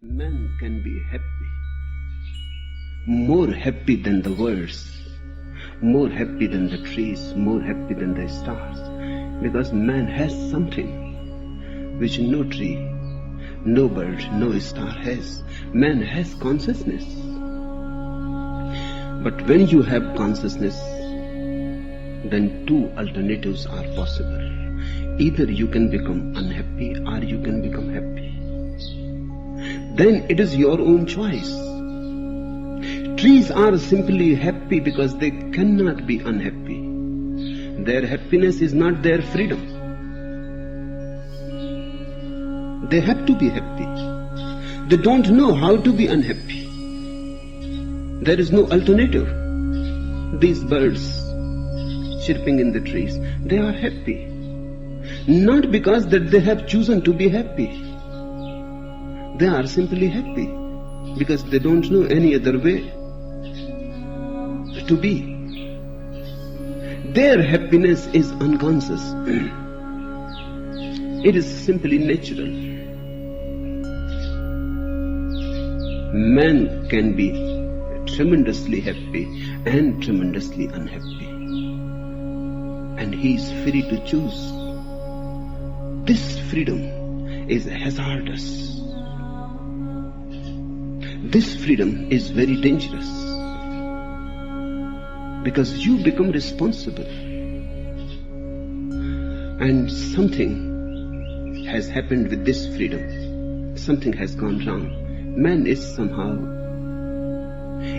Man can be happy, more happy than the birds, more happy than the trees, more happy than the stars, because man has something which no tree, no bird, no star has. Man has consciousness. But when you have consciousness, then two alternatives are possible. Either you can become unhappy or you can become happy. Then it is your own choice. Trees are simply happy because they cannot be unhappy. Their happiness is not their freedom. They have to be happy. They don't know how to be unhappy. There is no alternative. These birds chirping in the trees, they are happy. Not because that they have chosen to be happy. They are simply happy because they don't know any other way to be. Their happiness is unconscious. It is simply natural. Man can be tremendously happy and tremendously unhappy. And he is free to choose. This freedom is hazardous. This freedom is very dangerous because you become responsible, and something has happened with this freedom. Something has gone wrong. Man is somehow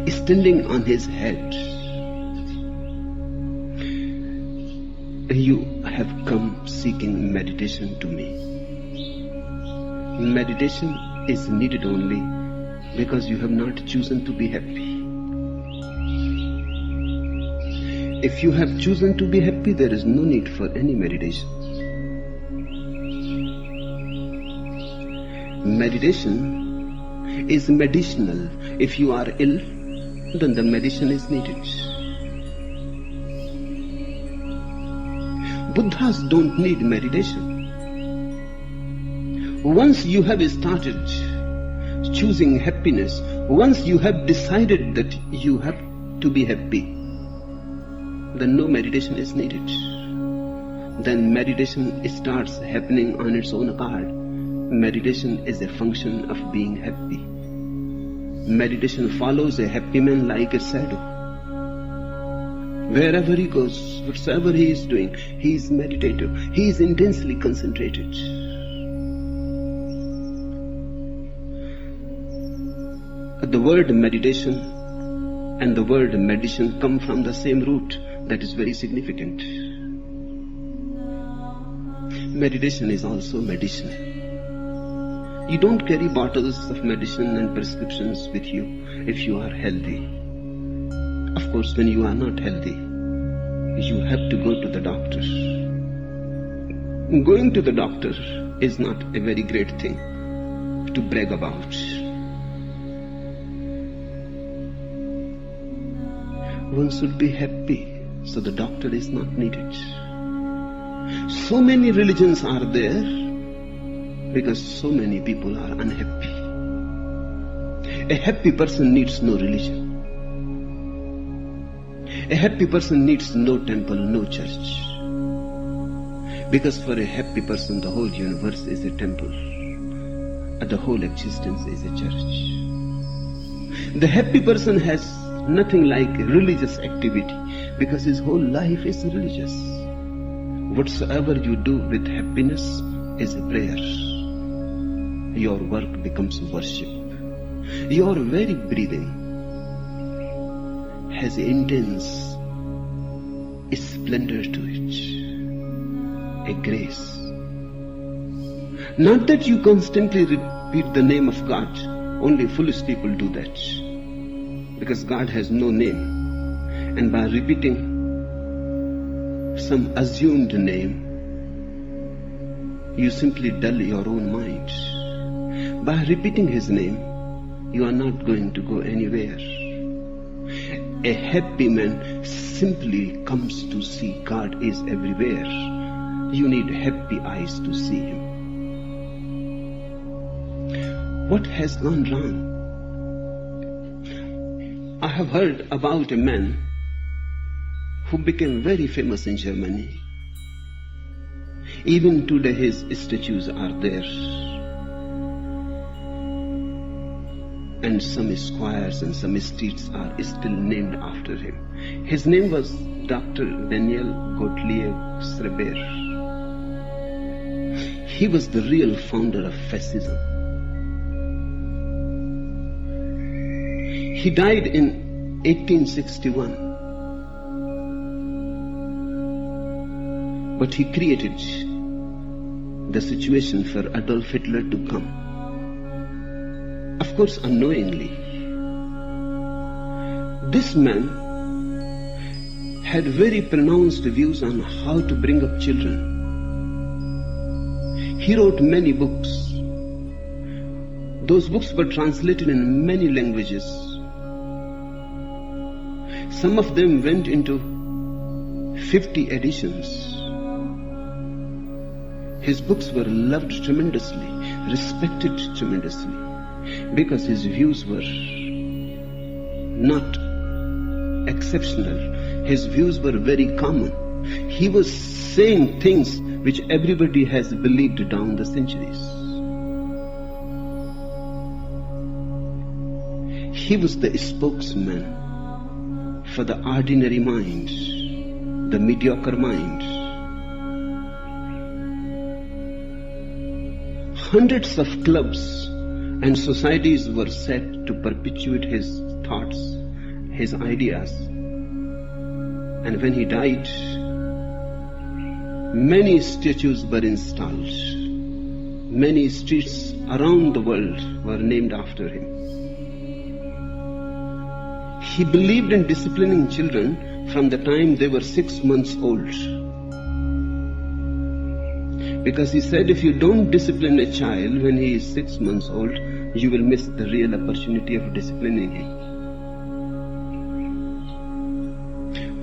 standing on his head. You have come seeking meditation to me. Meditation is needed only because you have not chosen to be happy. If you have chosen to be happy, there is no need for any meditation. Meditation is medicinal. If you are ill, then the medicine is needed. Buddhas don't need meditation. Once you have started choosing happiness, once you have decided that you have to be happy, then no meditation is needed. Then meditation starts happening on its own accord. Meditation is a function of being happy. Meditation follows a happy man like a shadow. Wherever he goes, whatsoever he is doing, he is meditative. He is intensely concentrated. The word meditation and the word medicine come from the same root. That is very significant. Meditation is also medicine. You don't carry bottles of medicine and prescriptions with you if you are healthy. Of course, when you are not healthy, you have to go to the doctor. Going to the doctor is not a very great thing to brag about. One should be happy, so the doctor is not needed. So many religions are there because so many people are unhappy. A happy person needs no religion. A happy person needs no temple, no church. Because for a happy person, the whole universe is a temple, and the whole existence is a church. The happy person has nothing like religious activity because his whole life is religious. Whatsoever you do with happiness is a prayer. Your work becomes worship. Your very breathing has intense splendor to it, a grace. Not that you constantly repeat the name of God. Only foolish people do that. Because God has no name, and by repeating some assumed name, you simply dull your own mind. By repeating His name, you are not going to go anywhere. A happy man simply comes to see God is everywhere. You need happy eyes to see Him. What has gone wrong? I have heard about a man who became very famous in Germany. Even today his statues are there. And some squares and some streets are still named after him. His name was Dr. Daniel Gottlieb Schreiber. He was the real founder of fascism. He died in 1861. But he created the situation for Adolf Hitler to come. Of course, unknowingly. This man had very pronounced views on how to bring up children. He wrote many books. Those books were translated in many languages. Some of them went into 50 editions. His books were loved tremendously, respected tremendously, because his views were not exceptional. His views were very common. He was saying things which everybody has believed down the centuries. He was the spokesman for the ordinary mind, the mediocre mind. Hundreds of clubs and societies were set to perpetuate his thoughts, his ideas. And when he died, many statues were installed. Many streets around the world were named after him. He believed in disciplining children from the time they were 6 months old. Because he said, if you don't discipline a child when he is 6 months old, you will miss the real opportunity of disciplining him.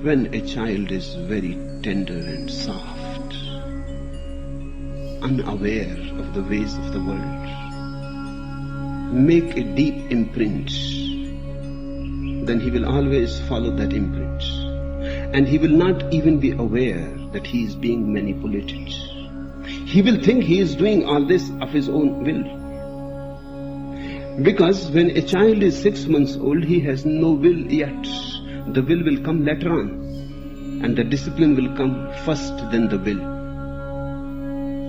When a child is very tender and soft, unaware of the ways of the world, make a deep imprint, then he will always follow that imprint. And he will not even be aware that he is being manipulated. He will think he is doing all this of his own will. Because when a child is 6 months old, he has no will yet. The will come later on. And the discipline will come first, then the will.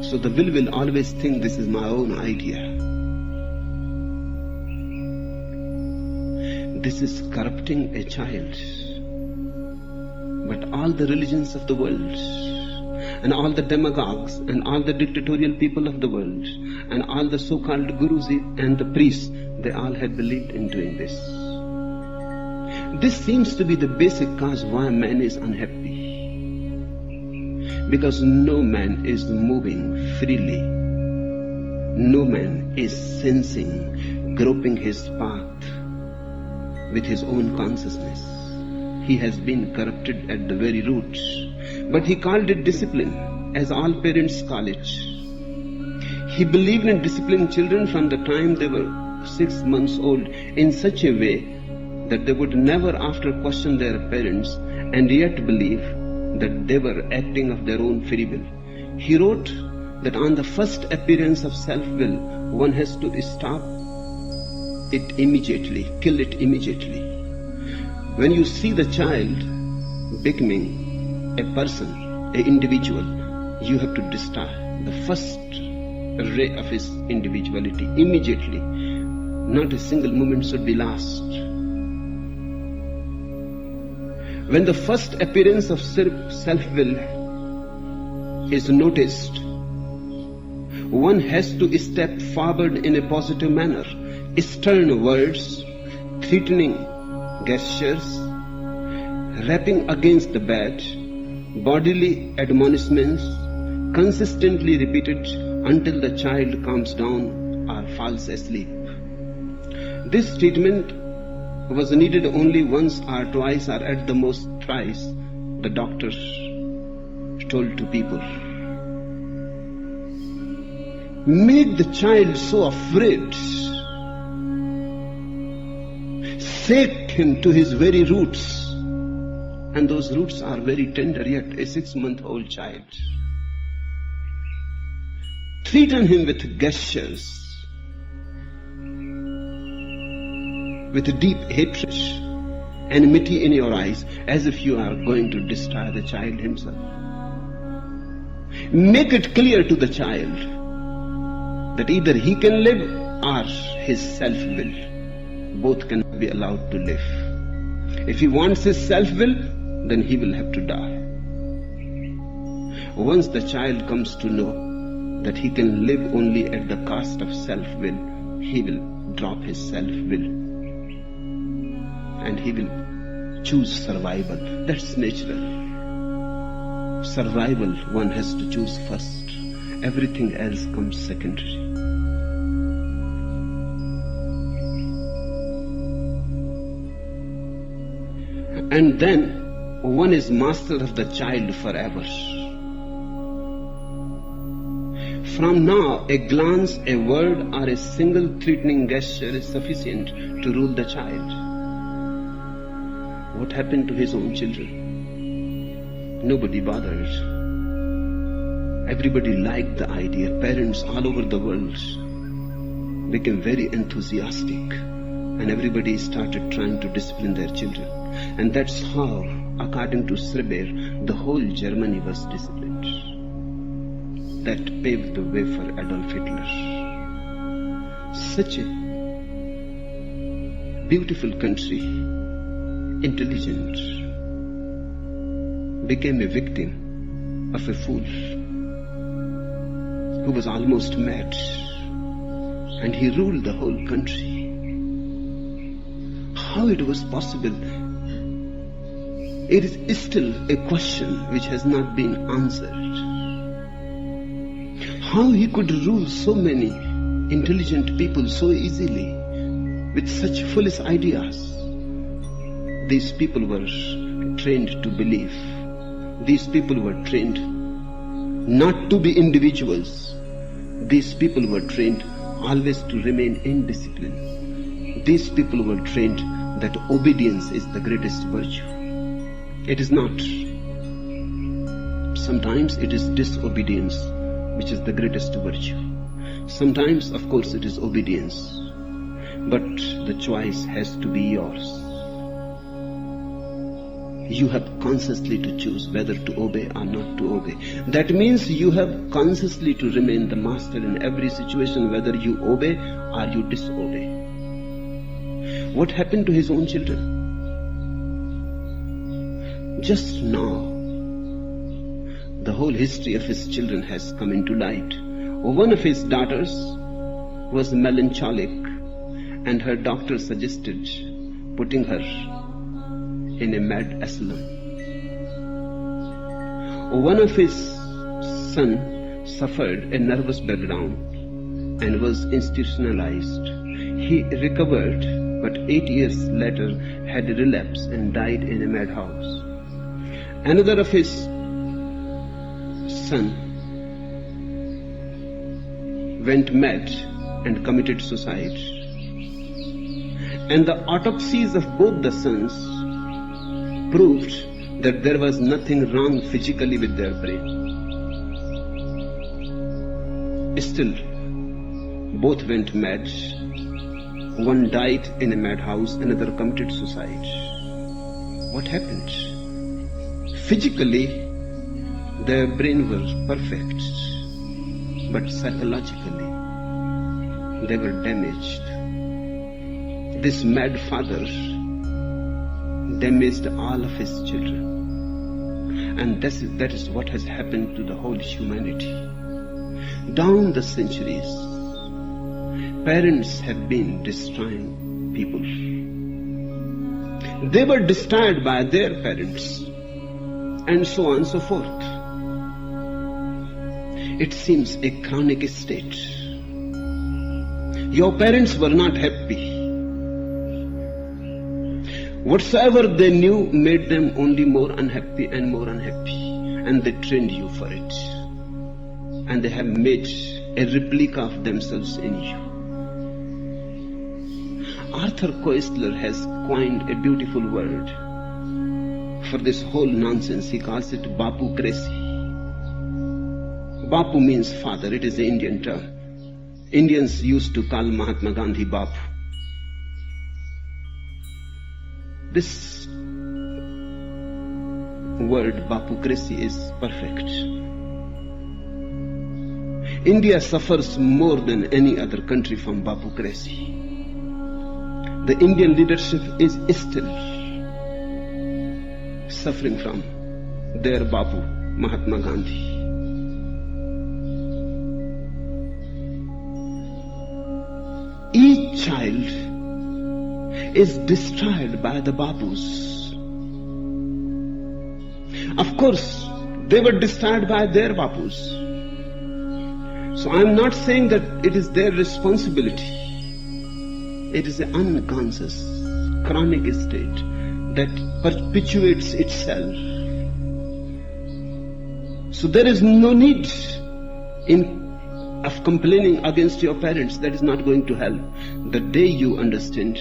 So the will always think this is my own idea. This is corrupting a child. But all the religions of the world, and all the demagogues, and all the dictatorial people of the world, and all the so-called gurus and the priests, they all had believed in doing this. This seems to be the basic cause why man is unhappy. Because no man is moving freely. No man is sensing, groping his path with his own consciousness. He has been corrupted at the very root. But he called it discipline, as all parents call it. He believed in disciplining children from the time they were 6 months old in such a way that they would never after question their parents and yet believe that they were acting of their own free will. He wrote that on the first appearance of self-will, one has to stop it immediately, kill it immediately. When you see the child becoming a person, an individual, you have to destroy the first ray of his individuality immediately. Not a single moment should be lost. When the first appearance of self-will is noticed, one has to step forward in a positive manner. Stern words, threatening gestures, rapping against the bed, bodily admonishments, consistently repeated until the child calms down or falls asleep. This treatment was needed only once or twice or at the most thrice, the doctor told to people. Make the child so afraid shake him to his very roots. And those roots are very tender, yet a 6-month-old child. Threaten him with gestures, with deep hatred, enmity in your eyes, as if you are going to destroy the child himself. Make it clear to the child that either he can live or his self-will. Both cannot be allowed to live. If he wants his self-will, then he will have to die. Once the child comes to know that he can live only at the cost of self-will, he will drop his self-will and he will choose survival. That's natural. Survival one has to choose first. Everything else comes secondary. And then one is master of the child forever. From now, a glance, a word, or a single threatening gesture is sufficient to rule the child. What happened to his own children? Nobody bothered. Everybody liked the idea. Parents all over the world became very enthusiastic, and everybody started trying to discipline their children. And that's how, according to Sreber, the whole Germany was disciplined. That paved the way for Adolf Hitler. Such a beautiful country, intelligent, became a victim of a fool who was almost mad, and he ruled the whole country. How it was possible? It is still a question which has not been answered. How he could rule so many intelligent people so easily with such foolish ideas? These people were trained to believe. These people were trained not to be individuals. These people were trained always to remain in discipline. These people were trained that obedience is the greatest virtue. It is not. Sometimes it is disobedience which is the greatest virtue. Sometimes, of course, it is obedience. But the choice has to be yours. You have consciously to choose whether to obey or not to obey. That means you have consciously to remain the master in every situation, whether you obey or you disobey. What happened to his own children? Just now, the whole history of his children has come into light. One of his daughters was melancholic, and her doctor suggested putting her in a mad asylum. One of his sons suffered a nervous breakdown and was institutionalized. He recovered, but 8 years later had a relapse and died in a madhouse. Another of his son went mad and committed suicide. And the autopsies of both the sons proved that there was nothing wrong physically with their brain. Still, both went mad. One died in a madhouse, another committed suicide. What happened? Physically, their brain was perfect, but psychologically, they were damaged. This mad father damaged all of his children. And that is what has happened to the whole humanity. Down the centuries, parents have been destroying people. They were destroyed by their parents, and so on and so forth. It seems a chronic state. Your parents were not happy. Whatsoever they knew made them only more unhappy and more unhappy, and they trained you for it. And they have made a replica of themselves in you. Arthur Koestler has coined a beautiful word for this whole nonsense. He calls it Bapu-cracy. Bapu means father. It is an Indian term. Indians used to call Mahatma Gandhi Bapu. This word Bapu-cracy is perfect. India suffers more than any other country from Bapu-cracy. The Indian leadership is still suffering from their Bapu, Mahatma Gandhi. Each child is destroyed by the Bapus. Of course, they were destroyed by their Bapus. So I am not saying that it is their responsibility. It is an unconscious, chronic state that perpetuates itself. So there is no need of complaining against your parents. That is not going to help. The day you understand,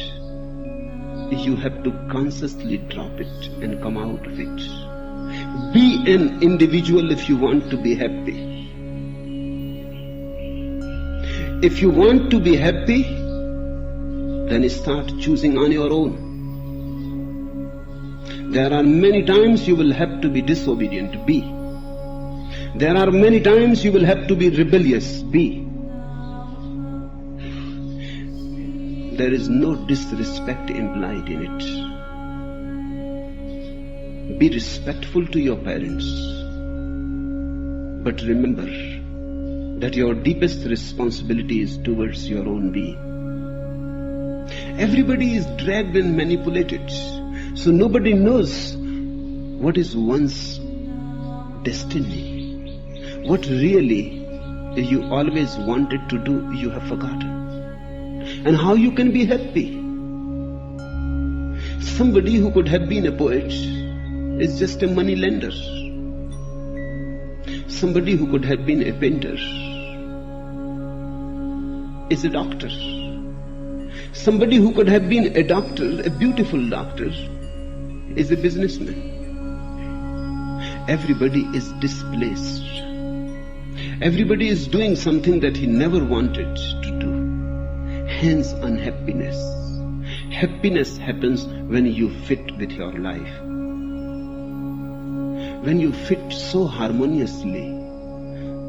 you have to consciously drop it and come out of it. Be an individual if you want to be happy. If you want to be happy, then start choosing on your own. There are many times you will have to be disobedient. Be. There are many times you will have to be rebellious. Be. There is no disrespect implied in it. Be respectful to your parents. But remember that your deepest responsibility is towards your own being. Everybody is dragged and manipulated. So nobody knows what is one's destiny. What really you always wanted to do, you have forgotten. And how you can be happy. Somebody who could have been a poet is just a money lender. Somebody who could have been a painter is a doctor. Somebody who could have been a doctor, a beautiful doctor, is a businessman. Everybody is displaced. Everybody is doing something that he never wanted to do. Hence unhappiness. Happiness happens when you fit with your life. When you fit so harmoniously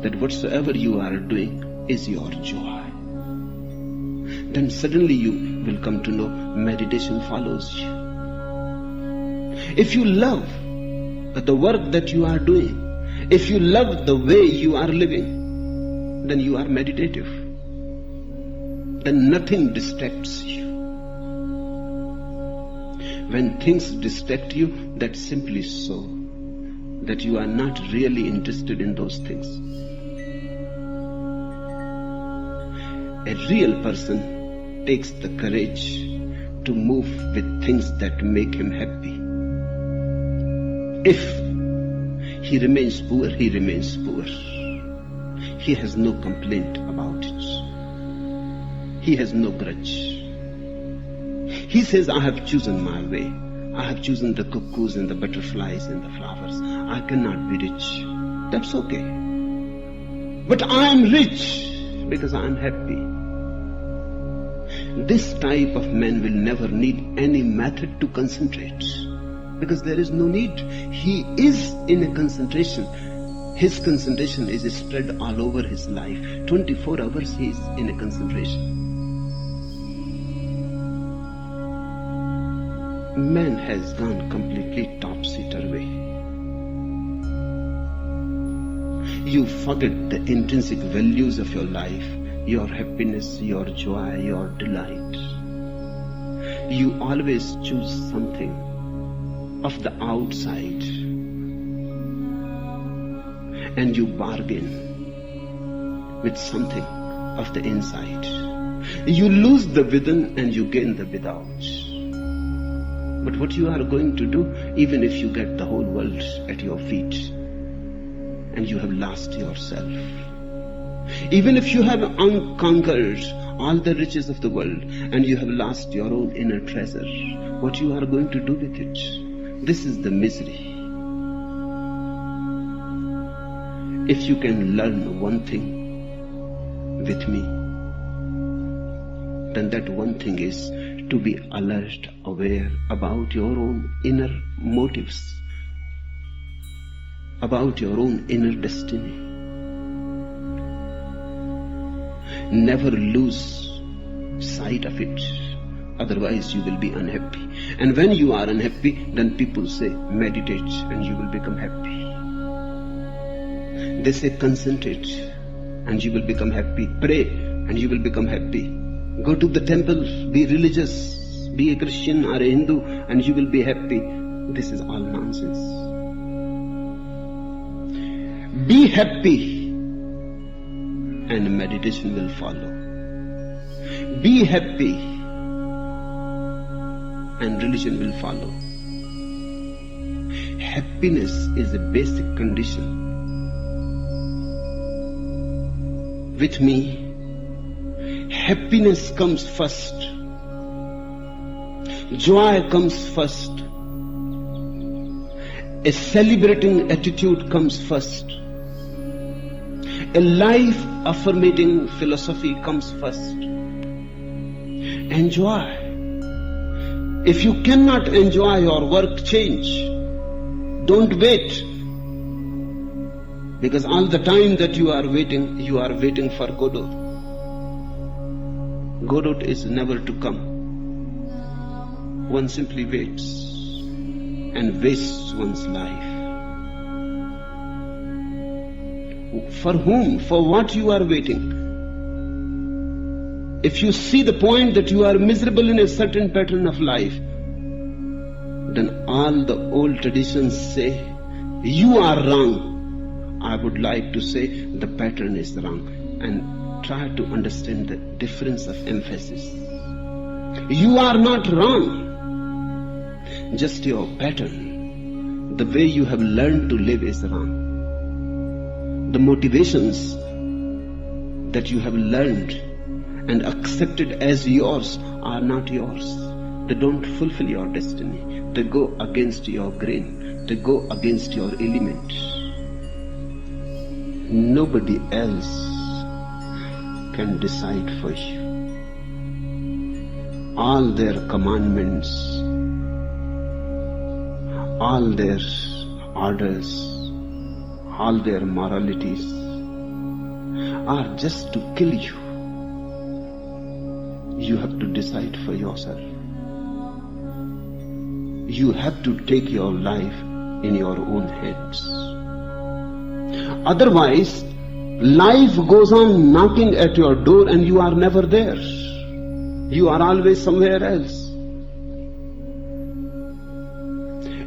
that whatsoever you are doing is your joy. Then suddenly you will come to know meditation follows you. If you love the work that you are doing, if you love the way you are living, then you are meditative. Then nothing distracts you. When things distract you, that's simply so that you are not really interested in those things. A real person takes the courage to move with things that make him happy. If he remains poor, he remains poor. He has no complaint about it. He has no grudge. He says, I have chosen my way. I have chosen the cuckoos and the butterflies and the flowers. I cannot be rich. That's okay. But I am rich because I am happy. This type of man will never need any method to concentrate, because there is no need. He is in a concentration. His concentration is spread all over his life. 24 hours he is in a concentration. Man has gone completely topsy-turvy. You forget the intrinsic values of your life, your happiness, your joy, your delight. You always choose something of the outside and you bargain with something of the inside. You lose the within and you gain the without. But what you are going to do, even if you get the whole world at your feet and you have lost yourself, even if you have conquered all the riches of the world, and you have lost your own inner treasure, what you are going to do with it? This is the misery. If you can learn one thing with me, then that one thing is to be alert, aware about your own inner motives, about your own inner destiny. Never lose sight of it, otherwise you will be unhappy. And when you are unhappy, then people say, meditate and you will become happy. They say, concentrate and you will become happy. Pray and you will become happy. Go to the temple, be religious, be a Christian or a Hindu, and you will be happy. This is all nonsense. Be happy and meditation will follow. Be happy and religion will follow. Happiness is a basic condition. With me, happiness comes first. Joy comes first. A celebrating attitude comes first. A life-affirming philosophy comes first. Enjoy. If you cannot enjoy your work, change. Don't wait. Because all the time that you are waiting for Godot. Godot is never to come. One simply waits and wastes one's life. For whom? For what you are waiting? If you see the point that you are miserable in a certain pattern of life, then all the old traditions say, you are wrong. I would like to say, the pattern is wrong. And try to understand the difference of emphasis. You are not wrong. Just your pattern, the way you have learned to live is wrong. The motivations that you have learned and accepted as yours are not yours. They don't fulfill your destiny. They go against your grain. They go against your element. Nobody else can decide for you. All their commandments, all their orders, all their moralities are just to kill you. You have to decide for yourself. You have to take your life in your own hands. Otherwise, life goes on knocking at your door and you are never there. You are always somewhere else.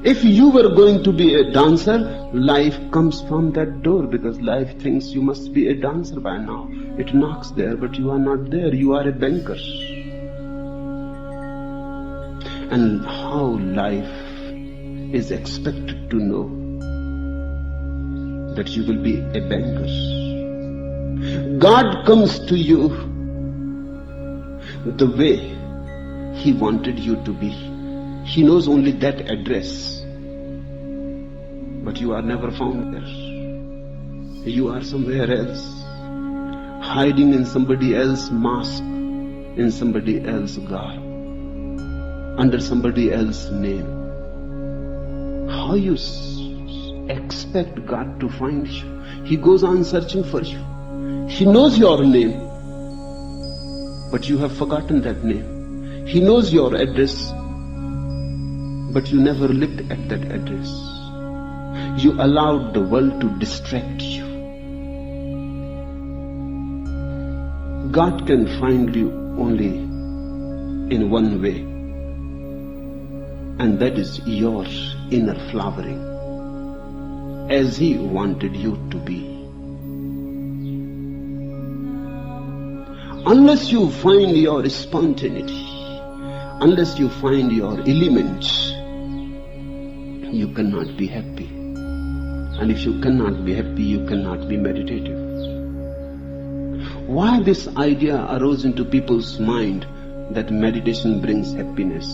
If you were going to be a dancer, life comes from that door because life thinks you must be a dancer by now. It knocks there, but you are not there. You are a banker. And how life is expected to know that you will be a banker. God comes to you the way He wanted you to be. He knows only that address, but you are never found there. You are somewhere else, hiding in somebody else's mask, in somebody else's garb, under somebody else's name. How you expect God to find you? He goes on searching for you. He knows your name, but you have forgotten that name. He knows your address, but you never looked at that address. You allowed the world to distract you. God can find you only in one way, and that is your inner flowering, as He wanted you to be. Unless you find your spontaneity, unless you find your element, you cannot be happy. And if you cannot be happy, you cannot be meditative. Why this idea arose into people's mind that meditation brings happiness?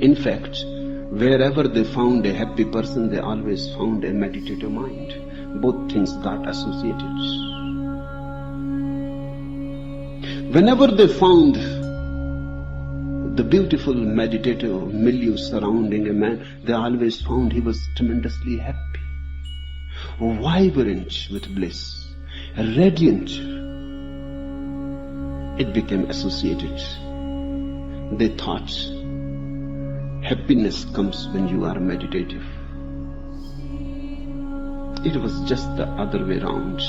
In fact, wherever they found a happy person, they always found a meditative mind. Both things got associated. Whenever they found the beautiful meditative milieu surrounding a man, they always found he was tremendously happy, vibrant with bliss, radiant. It became associated. They thought happiness comes when you are meditative. It was just the other way around.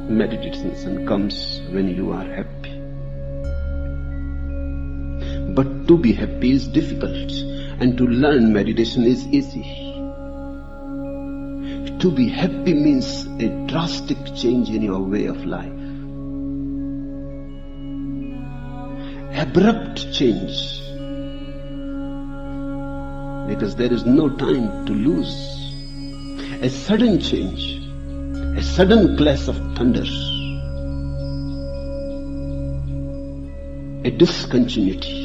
Meditation comes when you are happy. But to be happy is difficult, and to learn meditation is easy. To be happy means a drastic change in your way of life. Abrupt change. Because there is no time to lose. A sudden change, a sudden clash of thunder, a discontinuity.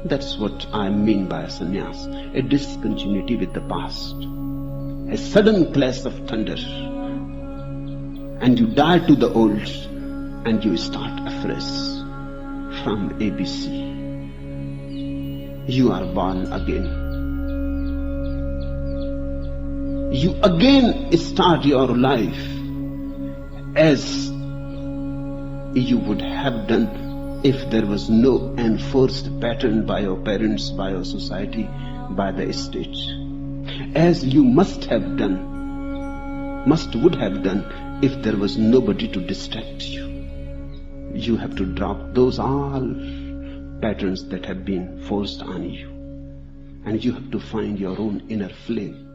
That's what I mean by sannyas, a discontinuity with the past. A sudden clash of thunder, and you die to the old and you start afresh from ABC. You are born again. You again start your life as you would have done if there was no enforced pattern by your parents, by your society, by the state. As you must would have done if there was nobody to distract you. You have to drop those all patterns that have been forced on you, and you have to find your own inner flame.